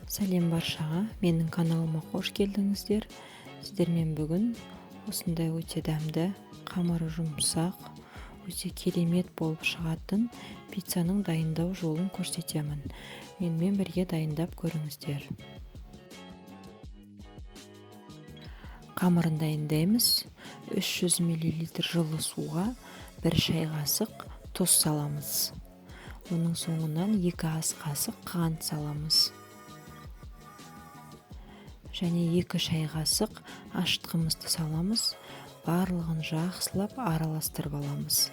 Сәлем баршаға, менің каналыма қош келдіңіздер. Сіздермен бүгін осындай өте дәмді, қамыры жұмсақ, өте керемет болып шығатын пиццаның дайындау жолын көрсетемін. Менімен бірге дайындап көріңіздер. Қамырын дайындаймыз. 300 мл жылы суға 1 шай қасық тұз саламыз. Оның соңынан 2 ас қасық қант саламыз. Және 2 шай қасық ашытқымызды саламыз. Барлығын жақсылап араластырып аламыз.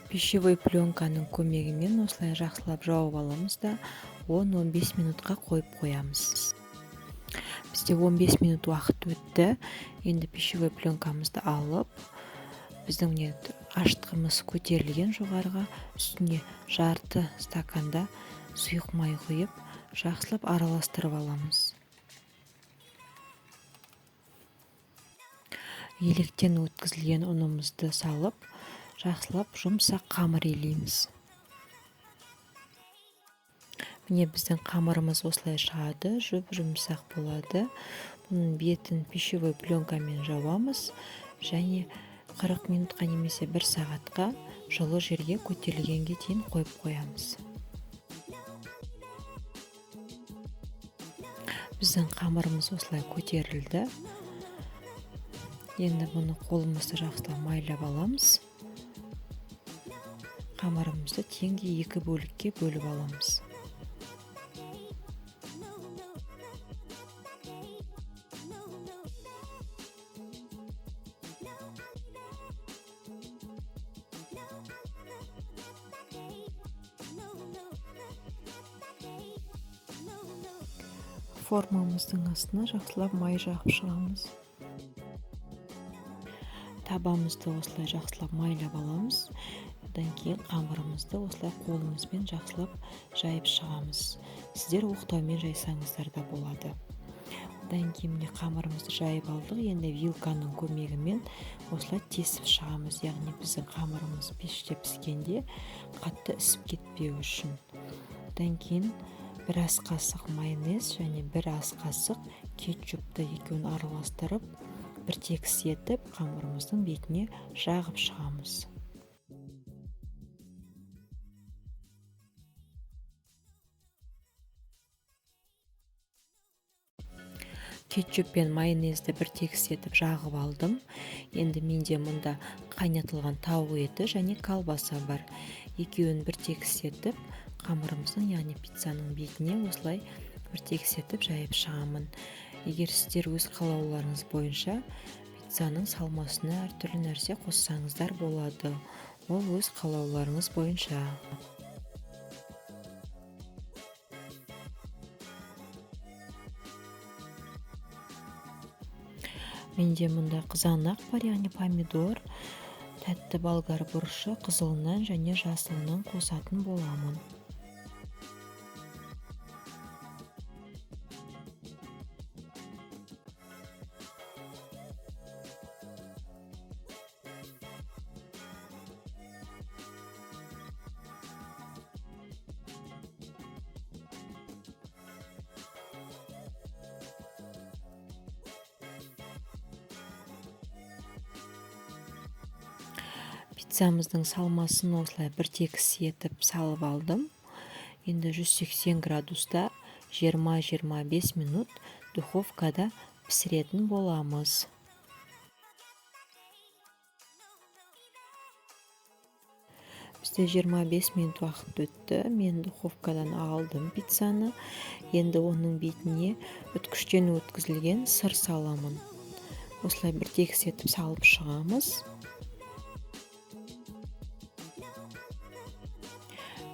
Пищевой пленканың көмегімен осылай жақсылап жауып аламыз да 10-15 минутқа қойып қоямыз. Бізде 15 минут уақыт өтті. Енді пищевой пленкамызды алып, біздің ашытқымыз көтерілген жоғарыға, үстіне жарты стаканда сұйық май құйып, жақсылап араластырып аламыз. Електен өткізілген ұнымызды салып, жақсылап жұмсақ қамыр илейміз. Міне біздің қамырымыз осылай шығады, жұмсақ болады. Бұның бетін пищевой пленкамен жауамыз және 40 минутқа немесе 1 сағатқа жылы жерге көтерілгенге дейін қойып қоямыз. Біздің қамырымыз осылай көтерілді. Енді бұны қолымызды жақсылап майлап аламыз. Қамырымызды теңге 2 бөлікке бөліп аламыз. Формамыздың астына жақсылап май жағып шығамыз. Табамызды осылай жақсылап майлап аламыз. Одан кейін қамырымызды осылай қолымызбен жақсылап жайып шығамыз. Сіздер оқтаумен жайсаңыздар да болады. Одан кейін қамырымызды жайып алдық. Енді вилканың көмегімен осылай тесіп шығамыз. Яғни біздің қамырымыз пеште піскенде қатты ісіп кетпеу үшін. Одан кейін 1 ас қасық майонез және 1 ас қасық кетчупты екеуін араластырып, бір тегіс етіп, қамырымыздың бетіне жағып шығамыз. Кетчуп пен майонезді бір тегіс етіп жағып алдым. Енді менде мұнда қайнатылған тауық еті және колбаса бар. Екеуін бір тегіс етіп, қамырымыздың, яғни пиццаның бетіне осылай бір тегіс етіп жайып шығамын. Егер сіздер өз қалауларыңыз бойынша пиццаның салмасына әртүрлі нәрсе қоссаңыздар болады. Ол өз қалауларыңыз бойынша. Менде мұнда қызанақ бар, яғни помидор, тәтті болгар бұрышы, қызылынан және жасылынан қосатын боламын. Пиццамыздың салмасын осылай бір тегіс етіп салып алдым. Енді 180 градуста 20-25 минут духовкада пісіретін боламыз. Бізде 25 минут уақыт өтті. Мен духовкадан алдым пиццаны. Енді оның бетіне үткіштен өткізілген сыр саламын. Осылай бір тегіс етіп салып шығамыз.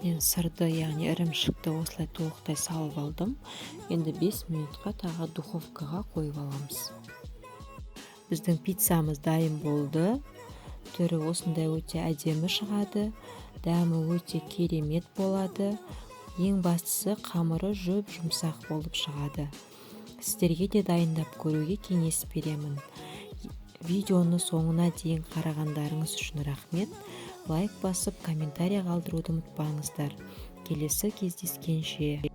Мен сырды, яғни ірімшікті осылай толықтай салып алдым. Енді 5 минутқа тағы духовкаға қойып аламыз. Біздің пиццамыз дайын болды. Түрі осындай өте әдемі шығады. Дәмі өте керемет болады. Ең бастысы қамыры жұмсақ болып шығады. Сіздерге де дайындап көруге кеңес беремін. Видеоны соңына дейін қарағандарыңыз үшін рахмет. Лайк басып, комментарий қалдыруды ұмытпаңыздар. Келесі кездескенше.